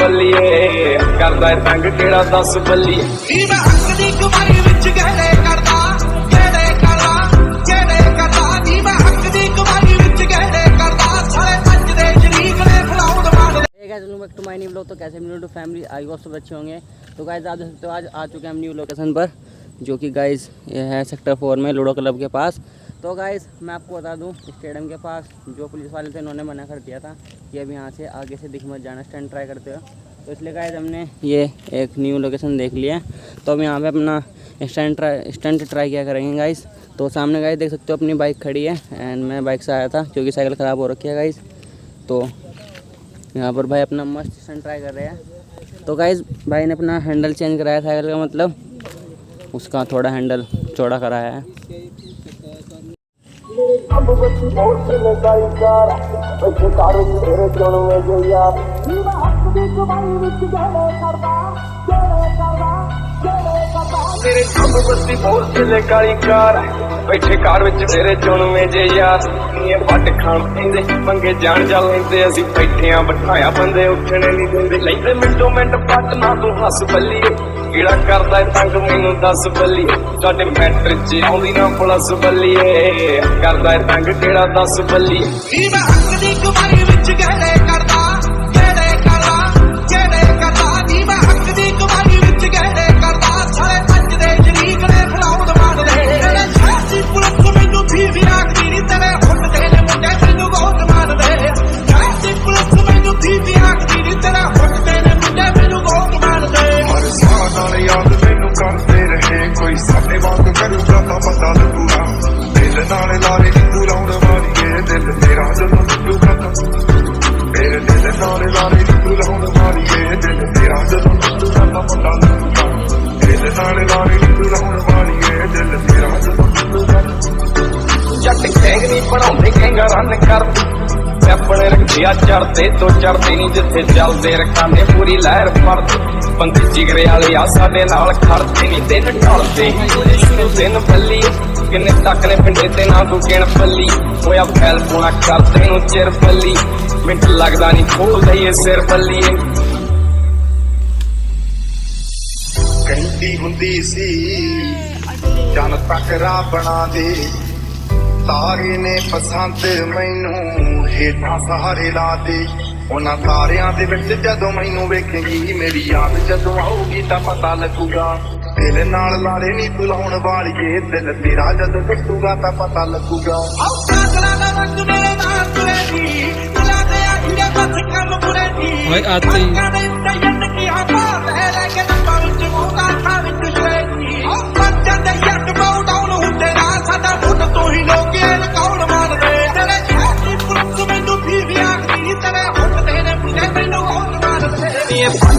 बल्लीए करदा है तंग केड़ा दस बल्लीए नी मैं हक दी कमाई विच गहरे करदा नी मैं हक दी कमाई विच गहरे करदा सारे पंज दे शरीक ने फलाउंड मार hey guys welcome back to my new vlog. तो कैसे new to family I hope सब अच्छे होंगे। तो गाइस आप देख सकते हो आज आ चुके हैं हम न्यू लोकेशन पर, जो कि गाइस ये है सेक्टर 4 में लूडो क्लब के पास। तो गाइस मैं आपको बता दूं स्टेडियम के पास जो पुलिस वाले थे उन्होंने मना कर दिया था कि अब यहाँ से आगे से दिख मत जाना, स्टंट ट्राई करते हो। तो इसलिए गाइस हमने ये एक न्यू लोकेशन देख लिया है, तो हम यहाँ पे अपना स्टंट ट्राई किया करेंगे गाइस। तो सामने गाइस देख सकते हो अपनी बाइक खड़ी है एंड मैं बाइक से आया था क्योंकि साइकिल ख़राब हो रखी है गाइस। तो यहाँ पर भाई अपना मस्त स्टंट ट्राई कर रहे हैं। तो गाइस भाई ने अपना हैंडल चेंज कराया साइकिल का, मतलब उसका थोड़ा हैंडल चौड़ा कराया है। तेरे सब बस्ती बोल चले काली कार बैठे कार विच तेरे चुनवे जे यार ये वट खान पेंदे मंगे जान जा लेंदे असी बैठे आ बिठाया बंदे उठने नहीं देंदे लेंदे मिंटो मिंट पट ना तू हस बल्लीए कीड़ा करदा है तंग मैनू दस बल्लीए साडे मैट्रिक च आउंदी ना पुलिस बल्लीए करदा है तंग केड़ा दस बल्लीए नी मैं हक दी कमाई विच गहरे करदा नी मैं हक दी कमाई विच गहरे करदा सारे पंज दे शरीक ने फलाउंड मार दे तेरे छाती पुलिस मैनू भी आखदी नी तेरे हुट दे ने मुंडे मैनू गोद मार दे छाती पुलिस मैनू भी आखदी नी तेरे हुट दे ने मुंडे मैनू गोद मार दे हर साल नाल याद मैनू करदे रहे कोई साडे वांग करूगा तां पता लगूगा दिल नाल लारे नी तू लाउंड मारीए दिल तेरा जदों टूटूगा मेरे दिल नाल लारे नी तू लाउंड मारीए दिल तेरा जदों टूटूगा तां पता लगूगा दिल नाल लारे नी तू लाउंड मारीए दिल तेरा जदों टूटूगा जट गैंग नी बनाउंदे गैंगा रन करदे अपने रखदे आ चढ़दे तो चढ़दे नी जिथे चलदे रखांदे पूरी लहर फड़दे बंदे जिगरे वाले आ साडे नाल खड़दे नी दिन ढलदे शुरू दिन बल्ली किन्ने तक ने पिंडे ते ना तू गिण पल्ली होया फैल पुणा करदे नूं चिर बल्ली मिंट लगदा नी खोल दईए सिर बल्ली कहती हुंदी सी जन तक राह बना दे तारे ने पसंद मैनू हेठां सहारे ला दे उन्हां तारियां दे विच जदों मैनू वेखेगी मेरी याद जदों आऊगी तां पता लगूगा दिल नाल लारे नी तू लाउण वालीए दिल तेरा जदों टुटूगा तां पता लगूगा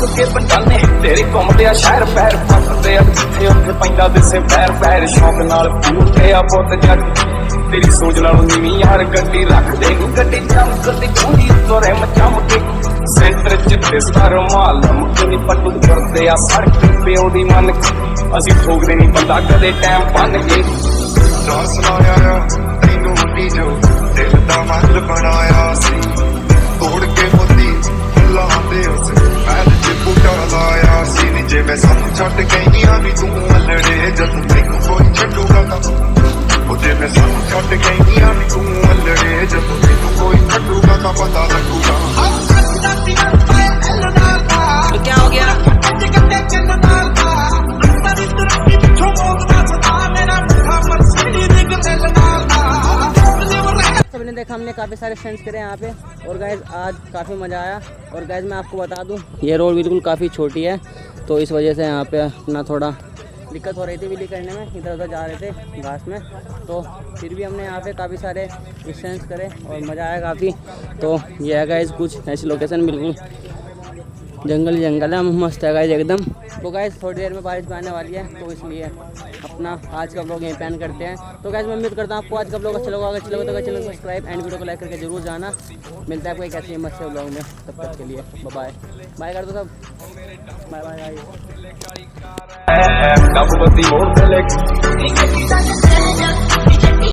के पंजाने तेरे घुमदे आ शहर पैर फटदे आ जिथे उत्थे पैंदा दिसे पैर पैर शौक नाल पूरदे आ पुत जट तेरी सोच नाल नीवी यार गड्डी रख दे नी गड्डी चमकदी पूरी तोरे चमके सेंटर च दिसदा रुमाल मुकनी पट्टू करदे आ सड़क पिओ दी मन असी ठोकदे नी बंदा कदे टाइम बन के दस लाया तैनू मुंडी जो दिल दा महल बनाया सी तोड़ के मोती लांदे उस महल च बूटा लाया सी जे मैं सब छड्ड गईयां वी तू अल्लड़े जद मैनू कोई छड्डूगा तां जे मैं सब छड्ड गईयां वी तू अल्लड़े जद मैनू कोई छड्डूगा तां पता लगूगा। तो क्या हो गया? सबने देखा हमने काफ़ी सारे स्टंट्स करे यहाँ पे और गाइज आज काफ़ी मज़ा आया। और गाइज मैं आपको बता दूँ ये रोड बिल्कुल काफ़ी छोटी है, तो इस वजह से यहाँ पे अपना थोड़ा दिक्कत हो रही थी व्हीली करने में, इधर उधर जा रहे थे घास में। तो फिर भी हमने यहाँ पे काफ़ी सारे स्टंट्स करे और मज़ा आया काफ़ी। तो ये है गाइज कुछ ऐसी लोकेशन, बिल्कुल जंगल जंगल है, मस्त है गाइज एकदम। तो गाइज थोड़ी देर में बारिश भी आने वाली है, तो इसलिए अपना आज का ब्लॉग यहीं पे एंड करते हैं। तो गाइज मैं उम्मीद करता हूँ आपको आज का ब्लॉग अच्छा लगा। अगर अच्छा लगा तो चैनल को सब्सक्राइब एंड वीडियो को लाइक करके जरूर जाना। मिलता है आपको एक ऐसे मस्त ब्लॉग में, तब तक के लिए बाय बाय कर दो सब, बाय बाय।